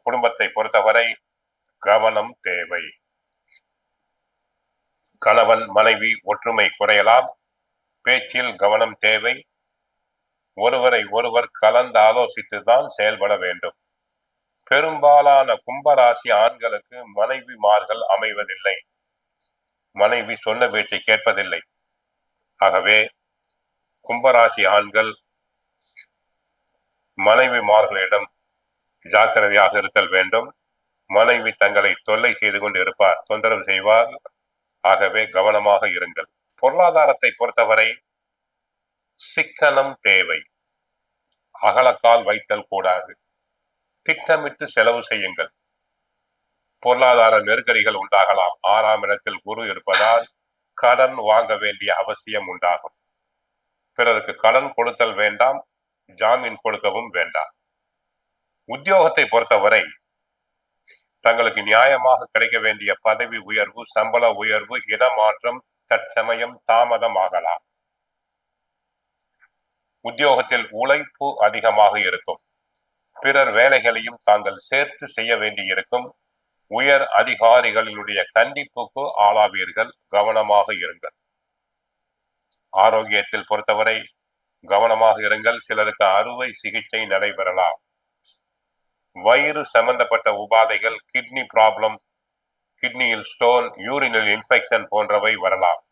குடும்பத்தை பொறுத்தவரை கவனம் தேவை. கணவன் மனைவி ஒற்றுமை குறையலாம். பேச்சில் கவனம் தேவை. ஒருவரை ஒருவர் கலந்து ஆலோசித்துதான் செயல்பட வேண்டும். பெரும்பாலான கும்பராசி ஆண்களுக்கு மனைவிமார்கள் அமைவதில்லை. மனைவி சொன்ன பேச்சை கேட்பதில்லை. ஆகவே கும்பராசி ஆண்கள் மனைவிமார்களிடம் ஜாக்கிரதையாக இருத்தல் வேண்டும். மனைவி தங்களை தொல்லை செய்து கொண்டு இருப்பார், தொந்தரவு செய்வார். ஆகவே கவனமாக இருங்கள். பொருளாதாரத்தை பொறுத்தவரை சிக்கனம் தேவை. அகலக்கால் வைத்தல் கூடாது. திட்டமிட்டு செலவு செய்யுங்கள். பொருளாதார நெருக்கடிகள் உண்டாகலாம். 6ஆம் இடத்தில் குரு இருப்பதால் கடன் வாங்க வேண்டிய அவசியம் உண்டாகும். பிறருக்கு கடன் கொடுத்தல் வேண்டாம், ஜாமீன் கொடுக்கவும் வேண்டாம். உத்தியோகத்தை பொறுத்தவரை தங்களுக்கு நியாயமாக கிடைக்க வேண்டிய பதவி உயர்வு, சம்பள உயர்வு, இடமாற்றம் தற்சமயம் தாமதமாகலாம். உத்தியோகத்தில் உழைப்பு அதிகமாக இருக்கும். பிறர் வேலைகளையும் தாங்கள் சேர்த்து செய்ய வேண்டியிருக்கும். உயர் அதிகாரிகளினுடைய கண்டிப்புக்கு ஆளாவீர்கள். கவனமாக இருங்கள். ஆரோக்கியத்தில் பொறுத்தவரை கவனமாக இருங்கள். சிலருக்கு அறுவை சிகிச்சை நடைபெறலாம். வயிறு சம்பந்தப்பட்ட உபாதைகள், கிட்னி ப்ராப்ளம், கிட்னியில் ஸ்டோன், யூரினல் இன்ஃபெக்ஷன் போன்றவை வரலாம்.